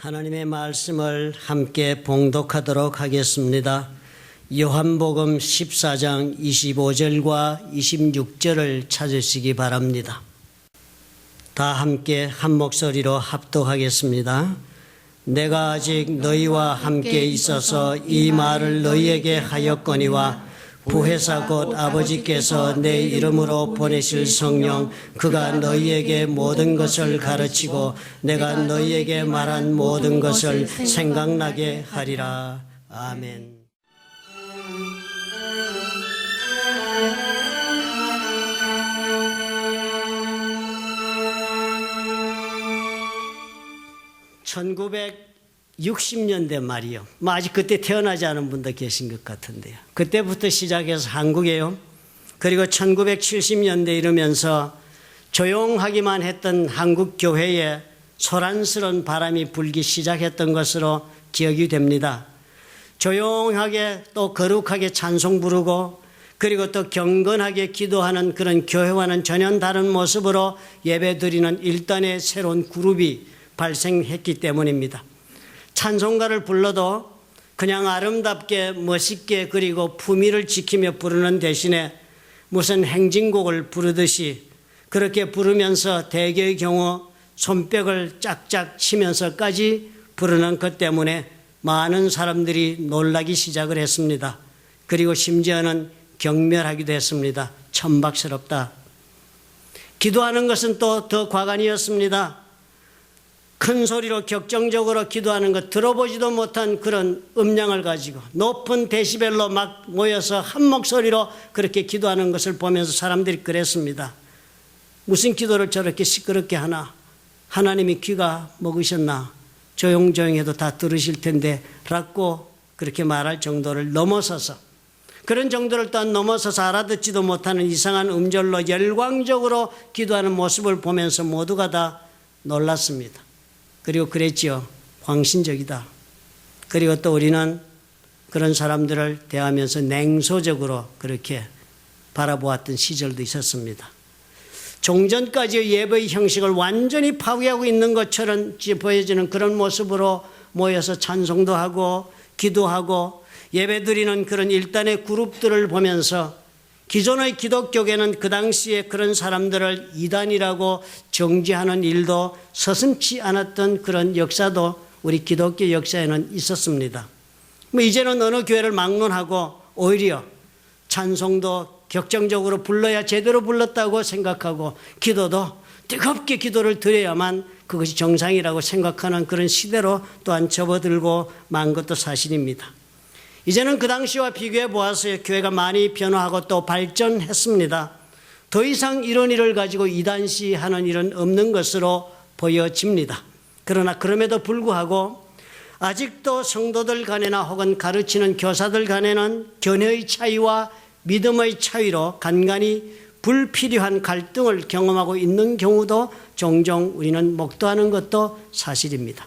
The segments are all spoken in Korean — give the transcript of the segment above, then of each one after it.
하나님의 말씀을 함께 봉독하도록 하겠습니다. 요한복음 14장 25절과 26절을 찾으시기 바랍니다. 다 함께 한 목소리로 합독하겠습니다. 내가 아직 너희와 함께 있어서 이 말을 너희에게 하였거니와 부회사 곧 아버지께서 내 이름으로 보내실 성령 그가 너희에게 모든 것을 가르치고 내가 너희에게 말한 모든 것을 생각나게 하리라. 아멘. (1960년대) 말이요. 아직 그때 태어나지 않은 분도 계신 것 같은데요. 그때부터 시작해서 한국에요. 그리고 1970년대 이르면서 조용하기만 했던 한국 교회에 소란스러운 바람이 불기 시작했던 것으로 기억이 됩니다. 조용하게 또 거룩하게 찬송 부르고 그리고 또 경건하게 기도하는 그런 교회와는 전혀 다른 모습으로 예배드리는 일단의 새로운 그룹이 발생했기 때문입니다. 찬송가를 불러도 그냥 아름답게 멋있게 그리고 품위를 지키며 부르는 대신에 무슨 행진곡을 부르듯이 그렇게 부르면서 대개의 경우 손뼉을 짝짝 치면서까지 부르는 것 때문에 많은 사람들이 놀라기 시작을 했습니다. 그리고 심지어는 경멸하기도 했습니다. 천박스럽다. 기도하는 것은 또 더 과간이었습니다. 큰 소리로 격정적으로 기도하는 것 들어보지도 못한 그런 음량을 가지고 높은 데시벨로 막 모여서 한 목소리로 그렇게 기도하는 것을 보면서 사람들이 그랬습니다. 무슨 기도를 저렇게 시끄럽게 하나? 하나님이 귀가 먹으셨나? 조용조용해도 다 들으실 텐데 라고 그렇게 말할 정도를 넘어서서 그런 정도를 또한 넘어서서 알아듣지도 못하는 이상한 음절로 열광적으로 기도하는 모습을 보면서 모두가 다 놀랐습니다. 그리고 그랬지요. 광신적이다. 그리고 또 우리는 그런 사람들을 대하면서 냉소적으로 그렇게 바라보았던 시절도 있었습니다. 종전까지의 예배의 형식을 완전히 파괴하고 있는 것처럼 보여지는 그런 모습으로 모여서 찬송도 하고 기도하고 예배드리는 그런 일단의 그룹들을 보면서 기존의 기독교계는 그 당시에 그런 사람들을 이단이라고 정죄하는 일도 서슴지 않았던 그런 역사도 우리 기독교 역사에는 있었습니다. 이제는 어느 교회를 막론하고 오히려 찬송도 격정적으로 불러야 제대로 불렀다고 생각하고 기도도 뜨겁게 기도를 드려야만 그것이 정상이라고 생각하는 그런 시대로 또한 접어들고 만 것도 사실입니다. 이제는 그 당시와 비교해 보았어요. 교회가 많이 변화하고 또 발전했습니다. 더 이상 이런 일을 가지고 이단시하는 일은 없는 것으로 보여집니다. 그러나 그럼에도 불구하고 아직도 성도들 간에나 혹은 가르치는 교사들 간에는 견해의 차이와 믿음의 차이로 간간히 불필요한 갈등을 경험하고 있는 경우도 종종 우리는 목도하는 것도 사실입니다.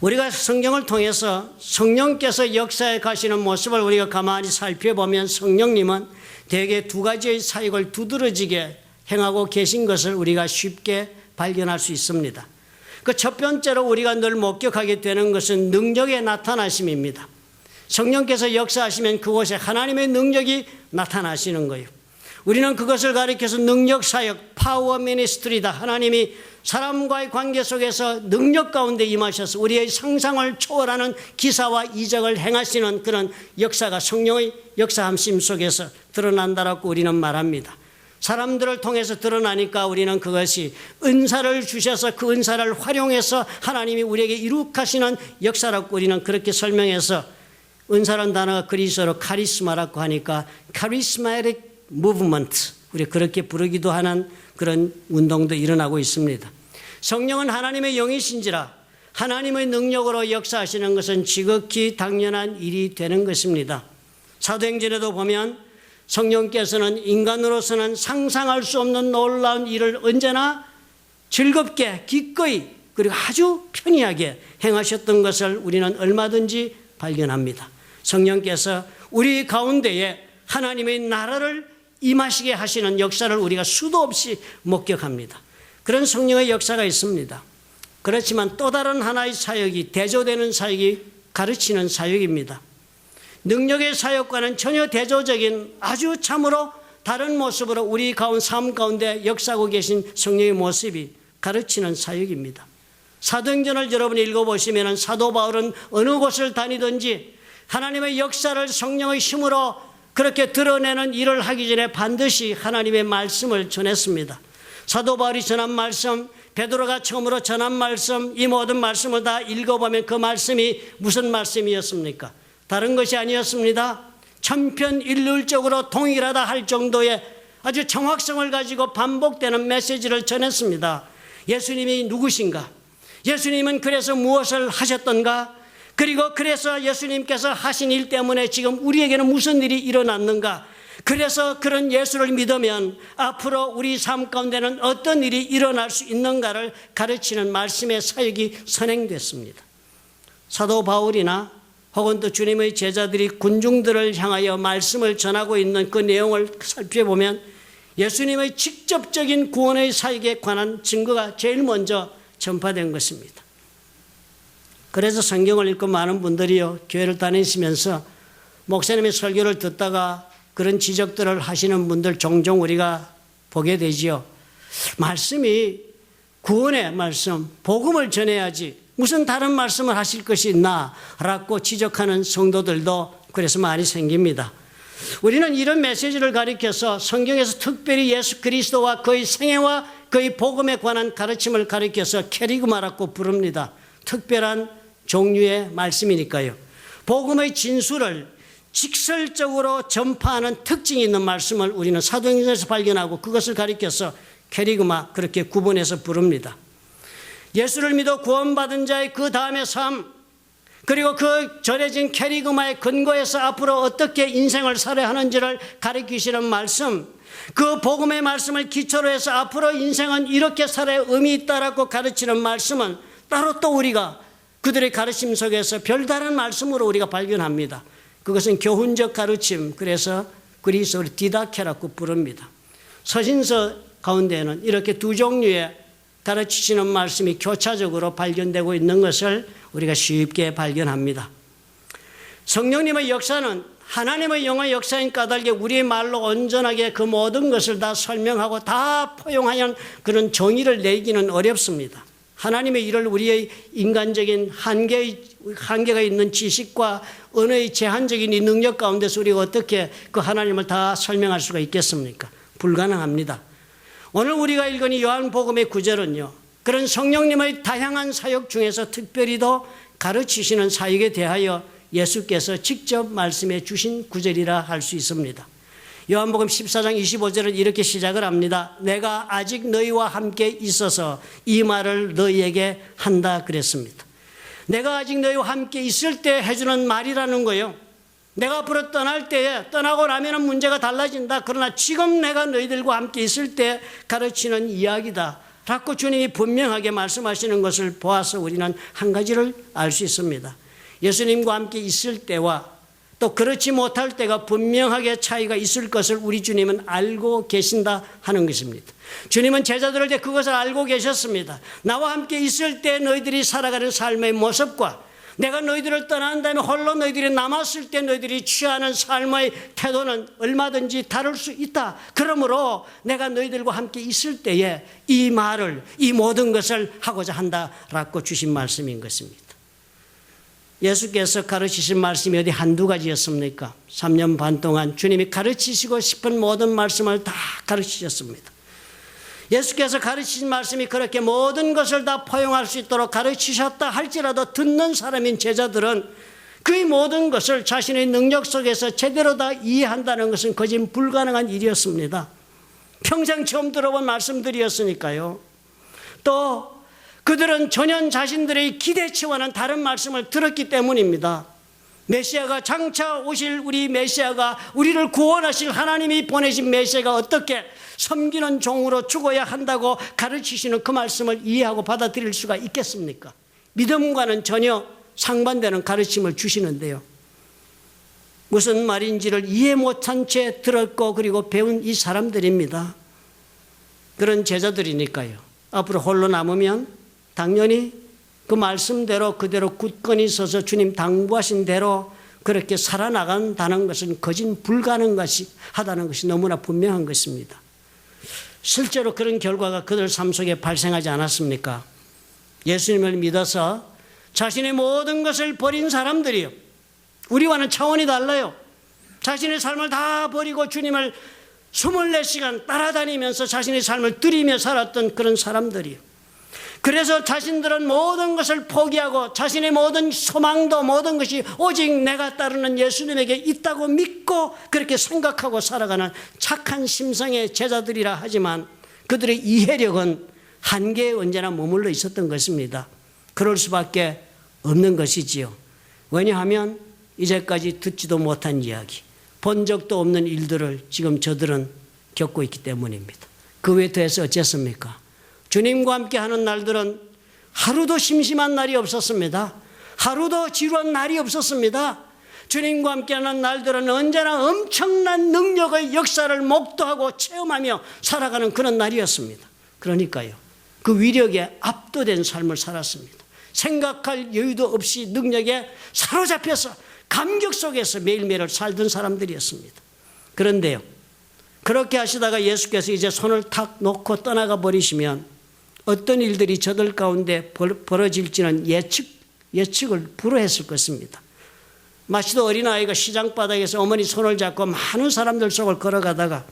우리가 성경을 통해서 성령께서 역사에 가시는 모습을 우리가 가만히 살펴보면 성령님은 대개 두 가지의 사역을 두드러지게 행하고 계신 것을 우리가 쉽게 발견할 수 있습니다. 그 첫 번째로 우리가 늘 목격하게 되는 것은 능력의 나타나심입니다. 성령께서 역사하시면 그곳에 하나님의 능력이 나타나시는 거예요. 우리는 그것을 가리켜서 능력사역, 파워 미니스트리다. 하나님이 사람과의 관계 속에서 능력 가운데 임하셔서 우리의 상상을 초월하는 기사와 이적을 행하시는 그런 역사가 성령의 역사함심 속에서 드러난다라고 우리는 말합니다. 사람들을 통해서 드러나니까 우리는 그것이 은사를 주셔서 그 은사를 활용해서 하나님이 우리에게 이룩하시는 역사라고 우리는 그렇게 설명해서 은사라는 단어가 그리스어로 카리스마라고 하니까 카리스마틱 무브먼트, 우리 그렇게 부르기도 하는 그런 운동도 일어나고 있습니다. 성령은 하나님의 영이신지라 하나님의 능력으로 역사하시는 것은 지극히 당연한 일이 되는 것입니다. 사도행전에도 보면 성령께서는 인간으로서는 상상할 수 없는 놀라운 일을 언제나 즐겁게 기꺼이 그리고 아주 편리하게 행하셨던 것을 우리는 얼마든지 발견합니다. 성령께서 우리 가운데에 하나님의 나라를 임하시게 하시는 역사를 우리가 수도 없이 목격합니다. 그런 성령의 역사가 있습니다. 그렇지만 또 다른 하나의 사역이, 대조되는 사역이 가르치는 사역입니다. 능력의 사역과는 전혀 대조적인 아주 참으로 다른 모습으로 우리 삶 가운데 역사하고 계신 성령의 모습이 가르치는 사역입니다. 사도행전을 여러분이 읽어보시면 사도 바울은 어느 곳을 다니든지 하나님의 역사를 성령의 힘으로 그렇게 드러내는 일을 하기 전에 반드시 하나님의 말씀을 전했습니다. 사도 바울이 전한 말씀, 베드로가 처음으로 전한 말씀, 이 모든 말씀을 다 읽어보면 그 말씀이 무슨 말씀이었습니까? 다른 것이 아니었습니다. 천편일률적으로 동일하다 할 정도의 아주 정확성을 가지고 반복되는 메시지를 전했습니다. 예수님이 누구신가? 예수님은 그래서 무엇을 하셨던가? 그리고 그래서 예수님께서 하신 일 때문에 지금 우리에게는 무슨 일이 일어났는가? 그래서 그런 예수를 믿으면 앞으로 우리 삶 가운데는 어떤 일이 일어날 수 있는가를 가르치는 말씀의 사역이 선행됐습니다. 사도 바울이나 혹은 또 주님의 제자들이 군중들을 향하여 말씀을 전하고 있는 그 내용을 살펴보면 예수님의 직접적인 구원의 사역에 관한 증거가 제일 먼저 전파된 것입니다. 그래서 성경을 읽고 많은 분들이요, 교회를 다니시면서 목사님의 설교를 듣다가 그런 지적들을 하시는 분들 종종 우리가 보게 되지요. 말씀이 구원의 말씀, 복음을 전해야지 무슨 다른 말씀을 하실 것이 있나 라고 지적하는 성도들도 그래서 많이 생깁니다. 우리는 이런 메시지를 가리켜서 성경에서 특별히 예수 그리스도와 그의 생애와 그의 복음에 관한 가르침을 가리켜서 캐리그마라고 부릅니다. 특별한 종류의 말씀이니까요. 복음의 진수를 직설적으로 전파하는 특징이 있는 말씀을 우리는 사도행전에서 발견하고 그것을 가리켜서 캐리그마, 그렇게 구분해서 부릅니다. 예수를 믿어 구원받은 자의 그 다음의 삶, 그리고 그 전해진 캐리그마의 근거에서 앞으로 어떻게 인생을 살아야 하는지를 가르치시는 말씀, 그 복음의 말씀을 기초로 해서 앞으로 인생은 이렇게 살아야 의미 있다라고 가르치는 말씀은 따로 또 우리가 그들의 가르침 속에서 별다른 말씀으로 우리가 발견합니다. 그것은 교훈적 가르침, 그래서 그리스어로 디다케라고 부릅니다. 서신서 가운데는 이렇게 두 종류의 가르치시는 말씀이 교차적으로 발견되고 있는 것을 우리가 쉽게 발견합니다. 성령님의 역사는 하나님의 영의 역사인 까닭에 우리의 말로 온전하게 그 모든 것을 다 설명하고 다 포용하는 그런 정의를 내기는 어렵습니다. 하나님의 일을 우리의 인간적인 한계가 있는 지식과 언어의 제한적인 이 능력 가운데서 우리가 어떻게 그 하나님을 다 설명할 수가 있겠습니까? 불가능합니다. 오늘 우리가 읽은 이 요한복음의 구절은요, 그런 성령님의 다양한 사역 중에서 특별히도 가르치시는 사역에 대하여 예수께서 직접 말씀해 주신 구절이라 할 수 있습니다. 요한복음 14장 25절은 이렇게 시작을 합니다. 내가 아직 너희와 함께 있어서 이 말을 너희에게 한다 그랬습니다. 내가 아직 너희와 함께 있을 때 해주는 말이라는 거예요. 내가 앞으로 떠날 때에, 떠나고 나면 문제가 달라진다. 그러나 지금 내가 너희들과 함께 있을 때 가르치는 이야기다 라고 주님이 분명하게 말씀하시는 것을 보아서 우리는 한 가지를 알 수 있습니다. 예수님과 함께 있을 때와 또 그렇지 못할 때가 분명하게 차이가 있을 것을 우리 주님은 알고 계신다 하는 것입니다. 주님은 제자들을 때 그것을 알고 계셨습니다. 나와 함께 있을 때 너희들이 살아가는 삶의 모습과 내가 너희들을 떠난 다음에 홀로 너희들이 남았을 때 너희들이 취하는 삶의 태도는 얼마든지 다를 수 있다. 그러므로 내가 너희들과 함께 있을 때에 이 말을, 이 모든 것을 하고자 한다라고 주신 말씀인 것입니다. 예수께서 가르치신 말씀이 어디 한두 가지였습니까? 3년 반 동안 주님이 가르치시고 싶은 모든 말씀을 다 가르치셨습니다. 예수께서 가르치신 말씀이 그렇게 모든 것을 다 포용할 수 있도록 가르치셨다 할지라도 듣는 사람인 제자들은 그 모든 것을 자신의 능력 속에서 제대로 다 이해한다는 것은 거진 불가능한 일이었습니다. 평생 처음 들어본 말씀들이었으니까요. 또 그들은 전혀 자신들의 기대치와는 다른 말씀을 들었기 때문입니다. 메시아가 장차 오실 우리 메시아가 우리를 구원하실 하나님이 보내신 메시아가 어떻게 섬기는 종으로 죽어야 한다고 가르치시는 그 말씀을 이해하고 받아들일 수가 있겠습니까? 믿음과는 전혀 상반되는 가르침을 주시는데요. 무슨 말인지를 이해 못한 채 들었고 그리고 배운 이 사람들입니다. 그런 제자들이니까요. 앞으로 홀로 남으면 당연히 그 말씀대로 그대로 굳건히 서서 주님 당부하신 대로 그렇게 살아나간다는 것은 거진 불가능하다는 것이 너무나 분명한 것입니다. 실제로 그런 결과가 그들 삶 속에 발생하지 않았습니까? 예수님을 믿어서 자신의 모든 것을 버린 사람들이요. 우리와는 차원이 달라요. 자신의 삶을 다 버리고 주님을 24시간 따라다니면서 자신의 삶을 드리며 살았던 그런 사람들이요. 그래서 자신들은 모든 것을 포기하고 자신의 모든 소망도 모든 것이 오직 내가 따르는 예수님에게 있다고 믿고 그렇게 생각하고 살아가는 착한 심성의 제자들이라 하지만 그들의 이해력은 한계에 언제나 머물러 있었던 것입니다. 그럴 수밖에 없는 것이지요. 왜냐하면 이제까지 듣지도 못한 이야기, 본 적도 없는 일들을 지금 저들은 겪고 있기 때문입니다. 그 외에 더해서 어쨌습니까? 주님과 함께 하는 날들은 하루도 심심한 날이 없었습니다. 하루도 지루한 날이 없었습니다. 주님과 함께 하는 날들은 언제나 엄청난 능력의 역사를 목도하고 체험하며 살아가는 그런 날이었습니다. 그러니까요, 그 위력에 압도된 삶을 살았습니다. 생각할 여유도 없이 능력에 사로잡혀서 감격 속에서 매일매일 살던 사람들이었습니다. 그런데요, 그렇게 하시다가 예수께서 이제 손을 탁 놓고 떠나가 버리시면 어떤 일들이 저들 가운데 벌어질지는 예측을 불허했을 것입니다. 마치도 어린아이가 시장 바닥에서 어머니 손을 잡고 많은 사람들 속을 걸어가다가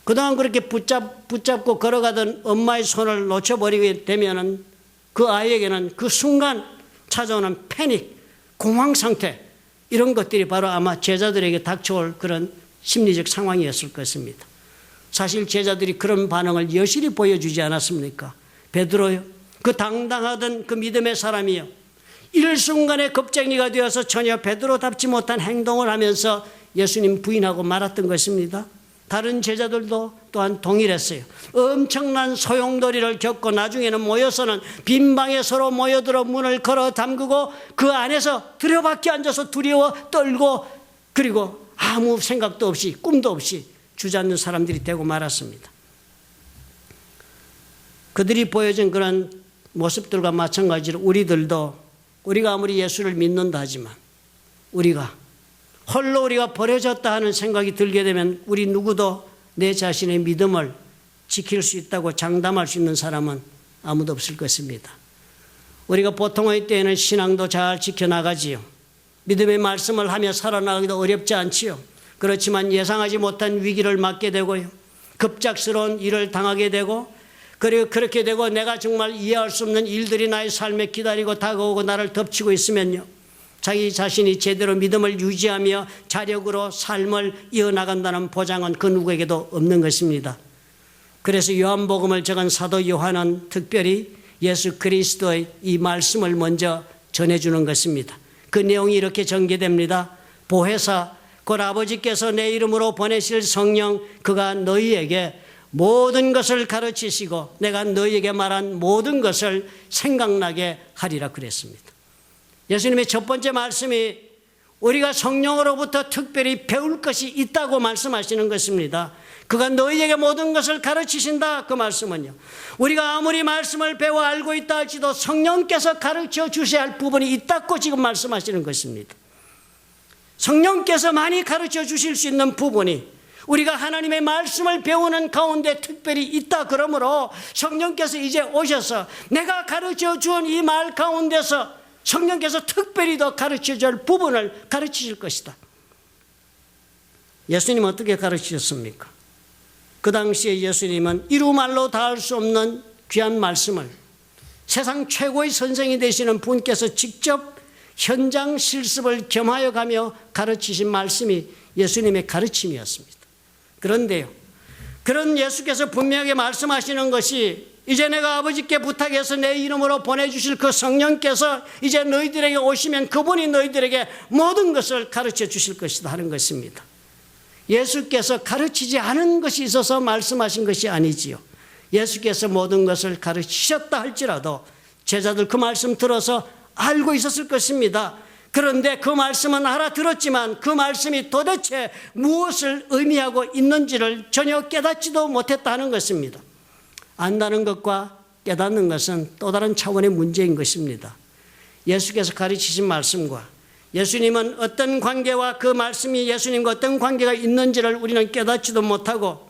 그동안 그렇게 붙잡고 걸어가던 엄마의 손을 놓쳐버리게 되면은 그 아이에게는 그 순간 찾아오는 패닉, 공황 상태, 이런 것들이 바로 아마 제자들에게 닥쳐올 그런 심리적 상황이었을 것입니다. 사실 제자들이 그런 반응을 여실히 보여주지 않았습니까? 베드로요, 그 당당하던 그 믿음의 사람이요, 일순간에 겁쟁이가 되어서 전혀 베드로답지 못한 행동을 하면서 예수님 부인하고 말았던 것입니다. 다른 제자들도 또한 동일했어요. 엄청난 소용돌이를 겪고 나중에는 모여서는 빈 방에 서로 모여들어 문을 걸어 잠그고 그 안에서 들여박혀 앉아서 두려워 떨고 그리고 아무 생각도 없이 꿈도 없이 주저앉는 사람들이 되고 말았습니다. 그들이 보여준 그런 모습들과 마찬가지로 우리가 아무리 예수를 믿는다 하지만 홀로 우리가 버려졌다 하는 생각이 들게 되면 우리 누구도 내 자신의 믿음을 지킬 수 있다고 장담할 수 있는 사람은 아무도 없을 것입니다. 우리가 보통의 때에는 신앙도 잘 지켜나가지요. 믿음의 말씀을 하며 살아나가기도 어렵지 않지요. 그렇지만 예상하지 못한 위기를 맞게 되고요, 급작스러운 일을 당하게 되고, 그리고 그렇게 되고 내가 정말 이해할 수 없는 일들이 나의 삶에 기다리고 다가오고 나를 덮치고 있으면요, 자기 자신이 제대로 믿음을 유지하며 자력으로 삶을 이어나간다는 보장은 그 누구에게도 없는 것입니다. 그래서 요한복음을 적은 사도 요한은 특별히 예수 그리스도의 이 말씀을 먼저 전해주는 것입니다. 그 내용이 이렇게 전개됩니다. 보혜사 곧 아버지께서 내 이름으로 보내실 성령, 그가 너희에게 모든 것을 가르치시고 내가 너희에게 말한 모든 것을 생각나게 하리라 그랬습니다. 예수님의 첫 번째 말씀이 우리가 성령으로부터 특별히 배울 것이 있다고 말씀하시는 것입니다. 그가 너희에게 모든 것을 가르치신다, 그 말씀은요, 우리가 아무리 말씀을 배워 알고 있다 할지도 성령께서 가르쳐 주셔야 할 부분이 있다고 지금 말씀하시는 것입니다. 성령께서 많이 가르쳐 주실 수 있는 부분이 우리가 하나님의 말씀을 배우는 가운데 특별히 있다. 그러므로 성령께서 이제 오셔서 내가 가르쳐 준 이 말 가운데서 성령께서 특별히 더 가르쳐 줄 부분을 가르치실 것이다. 예수님은 어떻게 가르치셨습니까? 그 당시에 예수님은 이루말로 다 할 수 없는 귀한 말씀을 세상 최고의 선생이 되시는 분께서 직접 현장 실습을 겸하여 가며 가르치신 말씀이 예수님의 가르침이었습니다. 그런데요, 그런 예수께서 분명하게 말씀하시는 것이 이제 내가 아버지께 부탁해서 내 이름으로 보내주실 그 성령께서 이제 너희들에게 오시면 그분이 너희들에게 모든 것을 가르쳐 주실 것이다 하는 것입니다. 예수께서 가르치지 않은 것이 있어서 말씀하신 것이 아니지요. 예수께서 모든 것을 가르치셨다 할지라도 제자들 그 말씀 들어서 알고 있었을 것입니다. 그런데 그 말씀은 알아들었지만 그 말씀이 도대체 무엇을 의미하고 있는지를 전혀 깨닫지도 못했다는 것입니다. 안다는 것과 깨닫는 것은 또 다른 차원의 문제인 것입니다. 예수께서 가르치신 말씀과 예수님은 어떤 관계와 그 말씀이 예수님과 어떤 관계가 있는지를 우리는 깨닫지도 못하고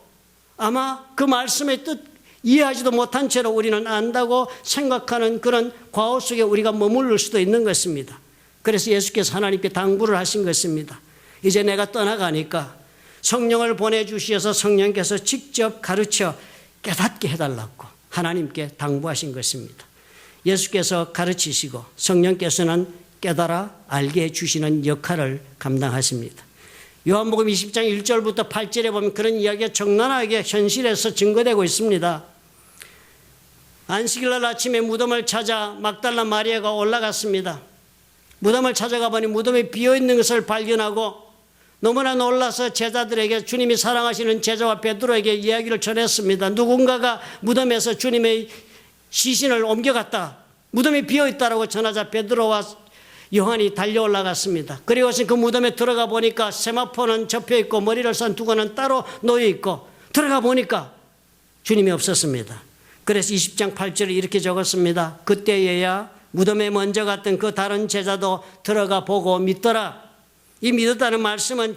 아마 그 말씀의 뜻 이해하지도 못한 채로 우리는 안다고 생각하는 그런 과오 속에 우리가 머무를 수도 있는 것입니다. 그래서 예수께서 하나님께 당부를 하신 것입니다. 이제 내가 떠나가니까 성령을 보내주셔서 성령께서 직접 가르쳐 깨닫게 해달라고 하나님께 당부하신 것입니다. 예수께서 가르치시고 성령께서는 깨달아 알게 해주시는 역할을 감당하십니다. 요한복음 20장 1절부터 8절에 보면 그런 이야기가 적나라하게 현실에서 증거되고 있습니다. 안식일날 아침에 무덤을 찾아 막달라 마리아가 올라갔습니다. 무덤을 찾아가 보니 무덤이 비어있는 것을 발견하고 너무나 놀라서 제자들에게 주님이 사랑하시는 제자와 베드로에게 이야기를 전했습니다. 누군가가 무덤에서 주님의 시신을 옮겨갔다. 무덤이 비어있다라고 전하자 베드로와 요한이 달려 올라갔습니다. 그리고서 그 무덤에 들어가 보니까 세마포는 접혀있고 머리를 산 두건은 따로 놓여있고 들어가 보니까 주님이 없었습니다. 그래서 20장 8절에 이렇게 적었습니다. 그때에야 무덤에 먼저 갔던 그 다른 제자도 들어가 보고 믿더라. 이 믿었다는 말씀은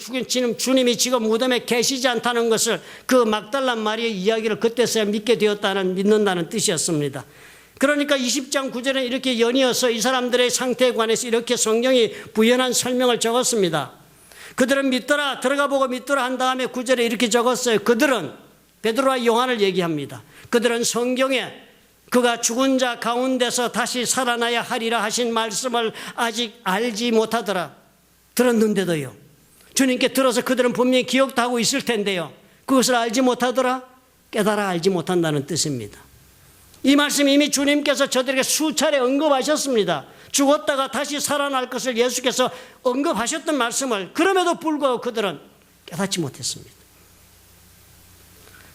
주님이 지금 무덤에 계시지 않다는 것을 그 막달라 마리아의 이야기를 그때서야 믿게 되었다는 믿는다는 뜻이었습니다. 그러니까 20장 9절에 이렇게 연이어서 이 사람들의 상태에 관해서 이렇게 성경이 부연한 설명을 적었습니다. 그들은 믿더라 들어가 보고 믿더라 한 다음에 9절에 이렇게 적었어요. 그들은 베드로와 요한을 얘기합니다. 그들은 성경에 그가 죽은 자 가운데서 다시 살아나야 하리라 하신 말씀을 아직 알지 못하더라. 들었는데도요. 주님께 들어서 그들은 분명히 기억도 하고 있을 텐데요. 그것을 알지 못하더라. 깨달아 알지 못한다는 뜻입니다. 이 말씀 이미 주님께서 저들에게 수차례 언급하셨습니다. 죽었다가 다시 살아날 것을 예수께서 언급하셨던 말씀을 그럼에도 불구하고 그들은 깨닫지 못했습니다.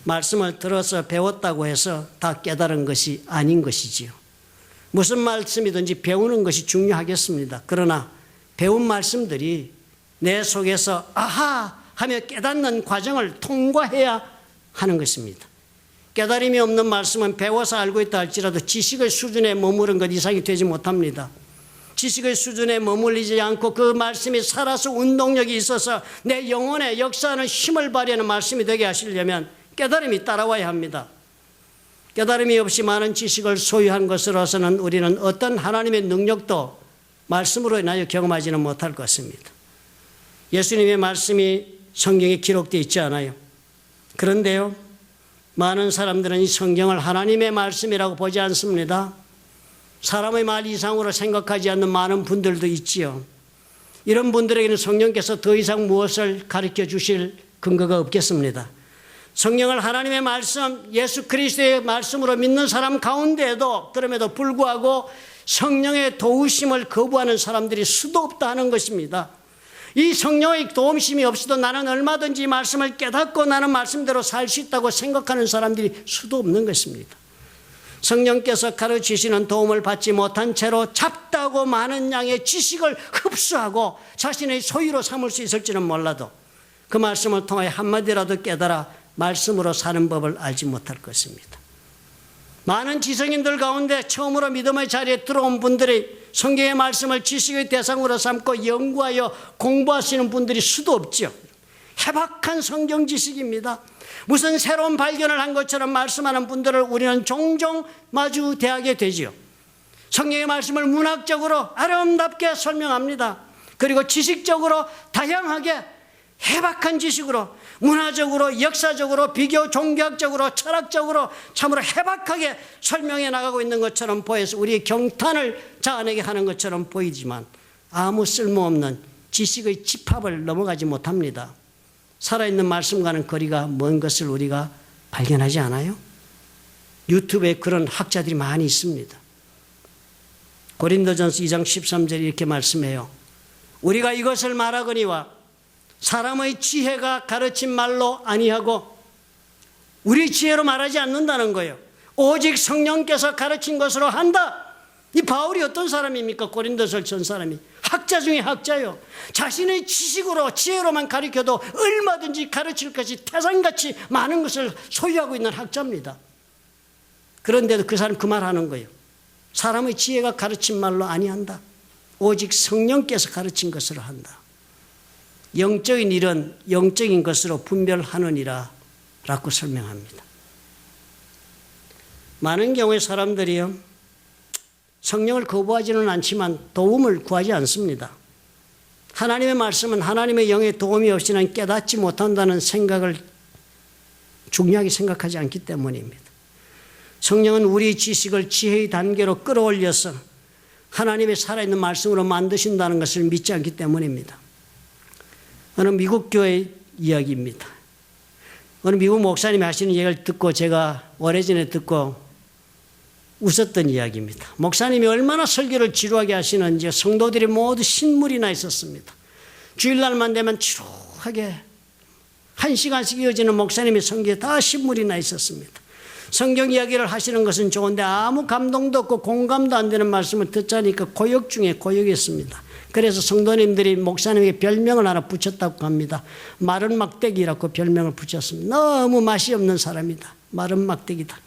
말씀을 들어서 배웠다고 해서 다 깨달은 것이 아닌 것이지요. 무슨 말씀이든지 배우는 것이 중요하겠습니다. 그러나 배운 말씀들이 내 속에서 아하 하며 깨닫는 과정을 통과해야 하는 것입니다. 깨달음이 없는 말씀은 배워서 알고 있다 할지라도 지식의 수준에 머무른 것 이상이 되지 못합니다. 지식의 수준에 머물리지 않고 그 말씀이 살아서 운동력이 있어서 내 영혼에 역사하는 힘을 발휘하는 말씀이 되게 하시려면 깨달음이 따라와야 합니다. 깨달음이 없이 많은 지식을 소유한 것으로서는 우리는 어떤 하나님의 능력도 말씀으로 인하여 경험하지는 못할 것입니다. 예수님의 말씀이 성경에 기록되어 있지 않아요. 그런데요, 많은 사람들은 이 성경을 하나님의 말씀이라고 보지 않습니다. 사람의 말 이상으로 생각하지 않는 많은 분들도 있지요. 이런 분들에게는 성령께서 더 이상 무엇을 가르쳐 주실 근거가 없겠습니다. 성령을 하나님의 말씀, 예수 그리스도의 말씀으로 믿는 사람 가운데에도 그럼에도 불구하고 성령의 도우심을 거부하는 사람들이 수도 없다 하는 것입니다. 이 성령의 도움심이 없이도 나는 얼마든지 말씀을 깨닫고 나는 말씀대로 살 수 있다고 생각하는 사람들이 수도 없는 것입니다. 성령께서 가르치시는 도움을 받지 못한 채로 잡다고 많은 양의 지식을 흡수하고 자신의 소유로 삼을 수 있을지는 몰라도 그 말씀을 통하여 한마디라도 깨달아 말씀으로 사는 법을 알지 못할 것입니다. 많은 지성인들 가운데 처음으로 믿음의 자리에 들어온 분들이 성경의 말씀을 지식의 대상으로 삼고 연구하여 공부하시는 분들이 수도 없죠. 해박한 성경 지식입니다. 무슨 새로운 발견을 한 것처럼 말씀하는 분들을 우리는 종종 마주대하게 되지요. 성경의 말씀을 문학적으로 아름답게 설명합니다. 그리고 지식적으로 다양하게 해박한 지식으로 문화적으로 역사적으로 비교 종교학적으로 철학적으로 참으로 해박하게 설명해 나가고 있는 것처럼 보여서 우리의 경탄을 자아내게 하는 것처럼 보이지만 아무 쓸모없는 지식의 집합을 넘어가지 못합니다. 살아있는 말씀과는 거리가 먼 것을 우리가 발견하지 않아요? 유튜브에 그런 학자들이 많이 있습니다. 고린도전서 2장 13절에 이렇게 말씀해요. 우리가 이것을 말하거니와 사람의 지혜가 가르친 말로 아니하고 우리 지혜로 말하지 않는다는 거예요. 오직 성령께서 가르친 것으로 한다. 이 바울이 어떤 사람입니까? 고린도서를 전 사람이 학자 중에 학자요. 자신의 지식으로 지혜로만 가르쳐도 얼마든지 가르칠 것이 태산같이 많은 것을 소유하고 있는 학자입니다. 그런데도 그 사람 그 말 하는 거예요. 사람의 지혜가 가르친 말로 아니한다. 오직 성령께서 가르친 것으로 한다. 영적인 일은 영적인 것으로 분별하느니라 라고 설명합니다. 많은 경우에 사람들이요, 성령을 거부하지는 않지만 도움을 구하지 않습니다. 하나님의 말씀은 하나님의 영의 도움이 없이는 깨닫지 못한다는 생각을 중요하게 생각하지 않기 때문입니다. 성령은 우리 지식을 지혜의 단계로 끌어올려서 하나님의 살아있는 말씀으로 만드신다는 것을 믿지 않기 때문입니다. 어느 미국 교회 이야기입니다. 어느 미국 목사님이 하시는 얘기를 듣고 제가 오래전에 듣고 웃었던 이야기입니다. 목사님이 얼마나 설교를 지루하게 하시는지 성도들이 모두 신물이 나 있었습니다. 주일날만 되면 지루하게 1시간씩 이어지는 목사님의 설교에 다 신물이 나 있었습니다. 성경 이야기를 하시는 것은 좋은데 아무 감동도 없고 공감도 안 되는 말씀을 듣자니까 고역 중에 고역이었습니다. 그래서 성도님들이 목사님에게 별명을 하나 붙였다고 합니다. 마른 막대기라고 별명을 붙였습니다. 너무 맛이 없는 사람이다. 마른 막대기다.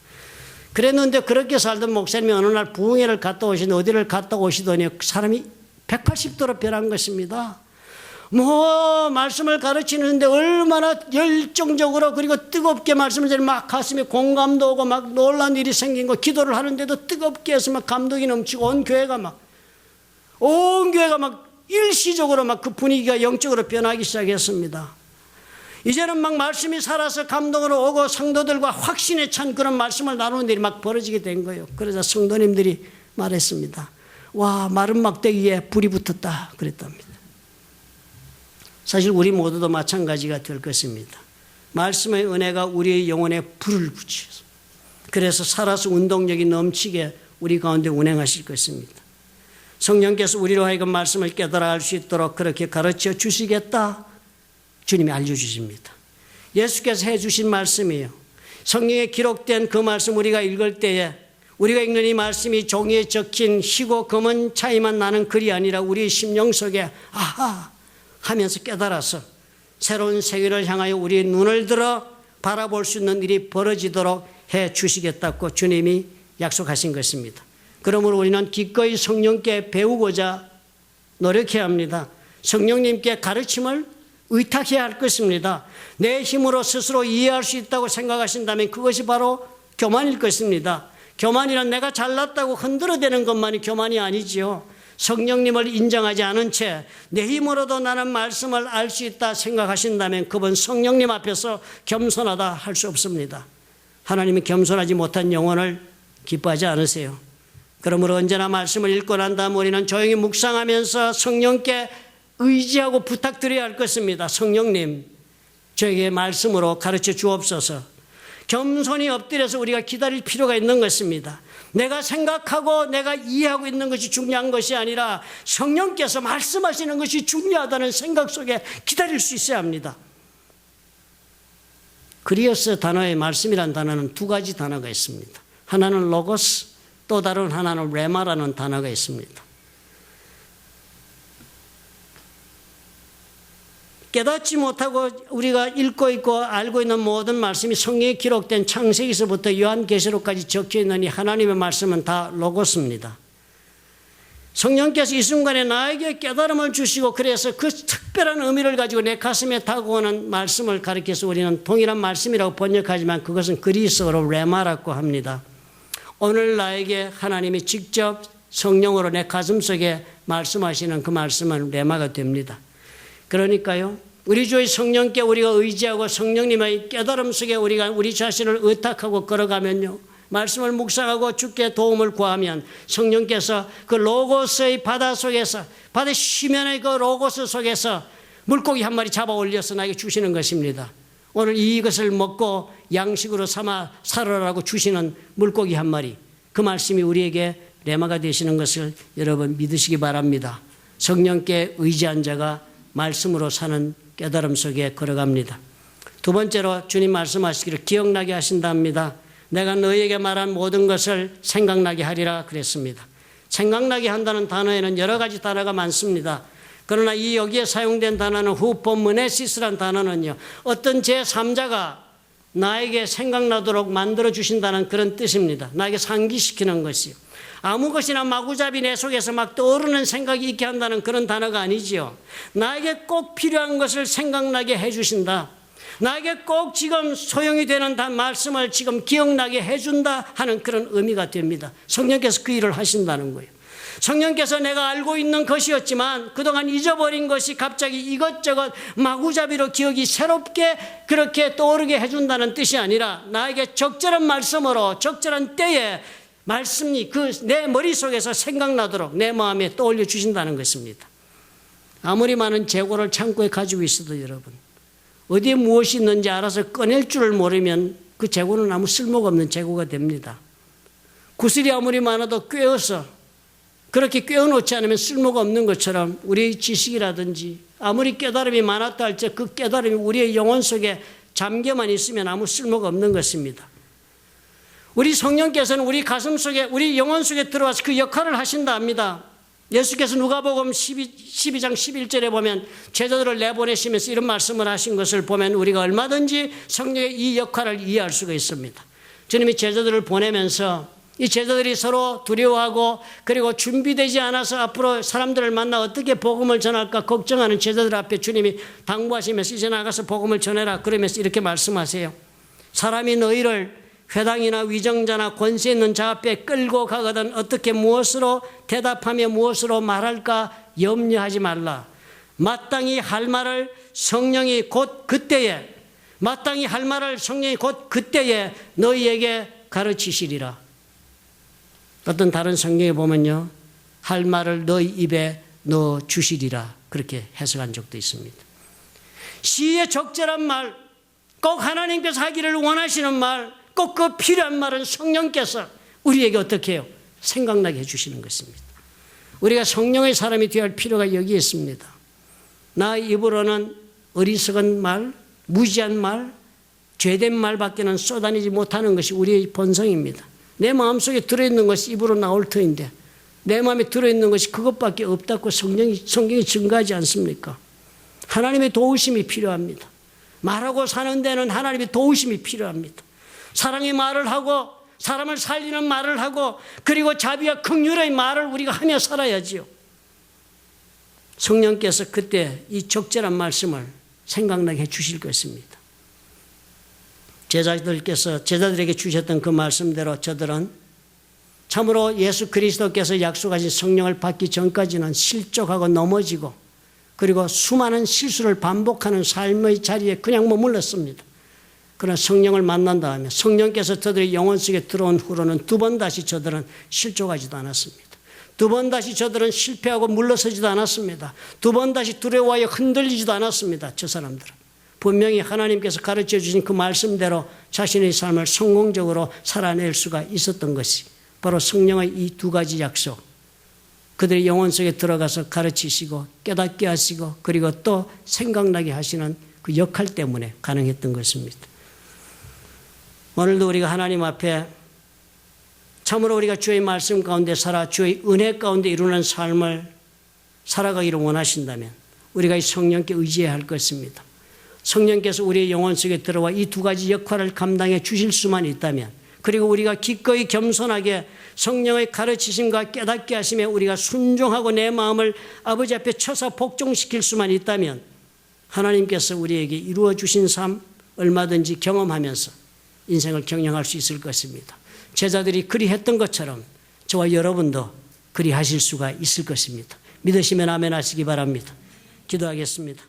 그랬는데 그렇게 살던 목사님이 어느 날 부흥회를 갔다 오시더니 어디를 갔다 오시더니 사람이 180도로 변한 것입니다. 말씀을 가르치는데 얼마나 열정적으로 그리고 뜨겁게 말씀을 드리고 막 가슴에 공감도 오고 막 놀란 일이 생긴 거, 기도를 하는데도 뜨겁게 해서 막 감동이 넘치고 온 교회가 막 일시적으로 막 그 분위기가 영적으로 변하기 시작했습니다. 이제는 막 말씀이 살아서 감동으로 오고 성도들과 확신에 찬 그런 말씀을 나누는 일이 막 벌어지게 된 거예요. 그러자 성도님들이 말했습니다. 와, 마른 막대기에 불이 붙었다 그랬답니다. 사실 우리 모두도 마찬가지가 될 것입니다. 말씀의 은혜가 우리의 영혼에 불을 붙여서 그래서 살아서 운동력이 넘치게 우리 가운데 운행하실 것입니다. 성령께서 우리로 하여금 말씀을 깨달아 알 수 있도록 그렇게 가르쳐 주시겠다 주님이 알려주십니다. 예수께서 해주신 말씀이에요. 성경에 기록된 그 말씀 우리가 읽을 때에 우리가 읽는 이 말씀이 종이에 적힌 희고 검은 차이만 나는 글이 아니라 우리 심령 속에 아하 하면서 깨달아서 새로운 세계를 향하여 우리의 눈을 들어 바라볼 수 있는 일이 벌어지도록 해 주시겠다고 주님이 약속하신 것입니다. 그러므로 우리는 기꺼이 성령께 배우고자 노력해야 합니다. 성령님께 가르침을 의탁해야 할 것입니다. 내 힘으로 스스로 이해할 수 있다고 생각하신다면 그것이 바로 교만일 것입니다. 교만이란 내가 잘났다고 흔들어대는 것만이 교만이 아니지요. 성령님을 인정하지 않은 채 내 힘으로도 나는 말씀을 알 수 있다 생각하신다면 그분 성령님 앞에서 겸손하다 할 수 없습니다. 하나님이 겸손하지 못한 영혼을 기뻐하지 않으세요. 그러므로 언제나 말씀을 읽고 난 다음 우리는 조용히 묵상하면서 성령께 의지하고 부탁드려야 할 것입니다. 성령님, 저에게 말씀으로 가르쳐 주옵소서. 겸손히 엎드려서 우리가 기다릴 필요가 있는 것입니다. 내가 생각하고 내가 이해하고 있는 것이 중요한 것이 아니라 성령께서 말씀하시는 것이 중요하다는 생각 속에 기다릴 수 있어야 합니다. 그리어스 단어의 말씀이라는 단어는 두 가지 단어가 있습니다. 하나는 로고스, 또 다른 하나는 레마라는 단어가 있습니다. 깨닫지 못하고 우리가 읽고 있고 알고 있는 모든 말씀이 성경에 기록된 창세기서부터 요한계시록까지 적혀있는 이 하나님의 말씀은 다 로고스입니다. 성령께서 이 순간에 나에게 깨달음을 주시고 그래서 그 특별한 의미를 가지고 내 가슴에 다가오는 말씀을 가리켜서 우리는 동일한 말씀이라고 번역하지만 그것은 그리스어로 레마라고 합니다. 오늘 나에게 하나님이 직접 성령으로 내 가슴속에 말씀하시는 그 말씀은 레마가 됩니다. 그러니까요, 우리 주의 성령께 우리가 의지하고 성령님의 깨달음 속에 우리가 우리 자신을 의탁하고 걸어가면요, 말씀을 묵상하고 주께 도움을 구하면 성령께서 그 로고스의 바다 속에서, 바다 시면의 그 로고스 속에서 물고기 한 마리 잡아 올려서 나에게 주시는 것입니다. 오늘 이것을 먹고 양식으로 삼아 살아라고 주시는 물고기 한 마리, 그 말씀이 우리에게 레마가 되시는 것을 여러분 믿으시기 바랍니다. 성령께 의지한 자가 말씀으로 사는 깨달음 속에 걸어갑니다. 두 번째로 주님 말씀하시기를 기억나게 하신답니다. 내가 너희에게 말한 모든 것을 생각나게 하리라 그랬습니다. 생각나게 한다는 단어에는 여러 가지 단어가 많습니다. 그러나 여기에 사용된 단어는 후포므네시스라는 단어는요, 어떤 제3자가 나에게 생각나도록 만들어 주신다는 그런 뜻입니다. 나에게 상기시키는 것이요. 아무 것이나 마구잡이 내 속에서 막 떠오르는 생각이 있게 한다는 그런 단어가 아니지요. 나에게 꼭 필요한 것을 생각나게 해주신다. 나에게 꼭 지금 소용이 되는 말씀을 지금 기억나게 해준다 하는 그런 의미가 됩니다. 성령께서 그 일을 하신다는 거예요. 성령께서 내가 알고 있는 것이었지만 그동안 잊어버린 것이 갑자기 이것저것 마구잡이로 기억이 새롭게 그렇게 떠오르게 해준다는 뜻이 아니라 나에게 적절한 말씀으로 적절한 때에 말씀이 그 내 머릿속에서 생각나도록 내 마음에 떠올려 주신다는 것입니다. 아무리 많은 재고를 창고에 가지고 있어도 여러분 어디에 무엇이 있는지 알아서 꺼낼 줄을 모르면 그 재고는 아무 쓸모가 없는 재고가 됩니다. 구슬이 아무리 많아도 꿰어서 그렇게 꿰어놓지 않으면 쓸모가 없는 것처럼 우리의 지식이라든지 아무리 깨달음이 많았다 할지 그 깨달음이 우리의 영혼 속에 잠겨만 있으면 아무 쓸모가 없는 것입니다. 우리 성령께서는 우리 가슴 속에 우리 영혼 속에 들어와서 그 역할을 하신다 합니다. 예수께서 누가복음 12장 11절에 보면 제자들을 내보내시면서 이런 말씀을 하신 것을 보면 우리가 얼마든지 성령의 이 역할을 이해할 수가 있습니다. 주님이 제자들을 보내면서 이 제자들이 서로 두려워하고 그리고 준비되지 않아서 앞으로 사람들을 만나 어떻게 복음을 전할까 걱정하는 제자들 앞에 주님이 당부하시면서 이제 나가서 복음을 전해라 그러면서 이렇게 말씀하세요. 사람이 너희를 회당이나 위정자나 권세 있는 자 앞에 끌고 가거든 어떻게 무엇으로 대답하며 무엇으로 말할까 염려하지 말라. 마땅히 할 말을 성령이 곧 그때에 너희에게 가르치시리라. 어떤 다른 성경에 보면요. 할 말을 너희 입에 넣어 주시리라. 그렇게 해석한 적도 있습니다. 시의 적절한 말, 꼭 하나님께서 하기를 원하시는 말, 꼭 그 필요한 말은 성령께서 우리에게 어떻게 해요? 생각나게 해주시는 것입니다. 우리가 성령의 사람이 되어야 할 필요가 여기에 있습니다. 나 입으로는 어리석은 말, 무지한 말, 죄된 말밖에는 쏟아내지 못하는 것이 우리의 본성입니다. 내 마음속에 들어있는 것이 입으로 나올 터인데 내 마음에 들어있는 것이 그것밖에 없다고 성경이 증거하지 않습니까? 하나님의 도우심이 필요합니다. 말하고 사는 데는 하나님의 도우심이 필요합니다. 사랑의 말을 하고 사람을 살리는 말을 하고 그리고 자비와 긍휼의 말을 우리가 하며 살아야지요. 성령께서 그때 이 적절한 말씀을 생각나게 해주실 것입니다. 제자들에게 주셨던 그 말씀대로 저들은 참으로 예수 그리스도께서 약속하신 성령을 받기 전까지는 실족하고 넘어지고 그리고 수많은 실수를 반복하는 삶의 자리에 그냥 머물렀습니다. 그러나 성령을 만난 다음에 성령께서 저들의 영혼 속에 들어온 후로는 두 번 다시 저들은 실족하지도 않았습니다. 두 번 다시 저들은 실패하고 물러서지도 않았습니다. 두 번 다시 두려워하여 흔들리지도 않았습니다. 저 사람들은. 분명히 하나님께서 가르쳐 주신 그 말씀대로 자신의 삶을 성공적으로 살아낼 수가 있었던 것이 바로 성령의 이 두 가지 약속. 그들의 영혼 속에 들어가서 가르치시고 깨닫게 하시고 그리고 또 생각나게 하시는 그 역할 때문에 가능했던 것입니다. 오늘도 우리가 하나님 앞에 참으로 우리가 주의 말씀 가운데 살아 주의 은혜 가운데 이루는 삶을 살아가기를 원하신다면 우리가 이 성령께 의지해야 할 것입니다. 성령께서 우리의 영혼 속에 들어와 이 두 가지 역할을 감당해 주실 수만 있다면 그리고 우리가 기꺼이 겸손하게 성령의 가르치심과 깨닫게 하시며 우리가 순종하고 내 마음을 아버지 앞에 쳐서 복종시킬 수만 있다면 하나님께서 우리에게 이루어 주신 삶 얼마든지 경험하면서 인생을 경영할 수 있을 것입니다. 제자들이 그리했던 것처럼 저와 여러분도 그리하실 수가 있을 것입니다. 믿으시면 아멘 하시기 바랍니다. 기도하겠습니다.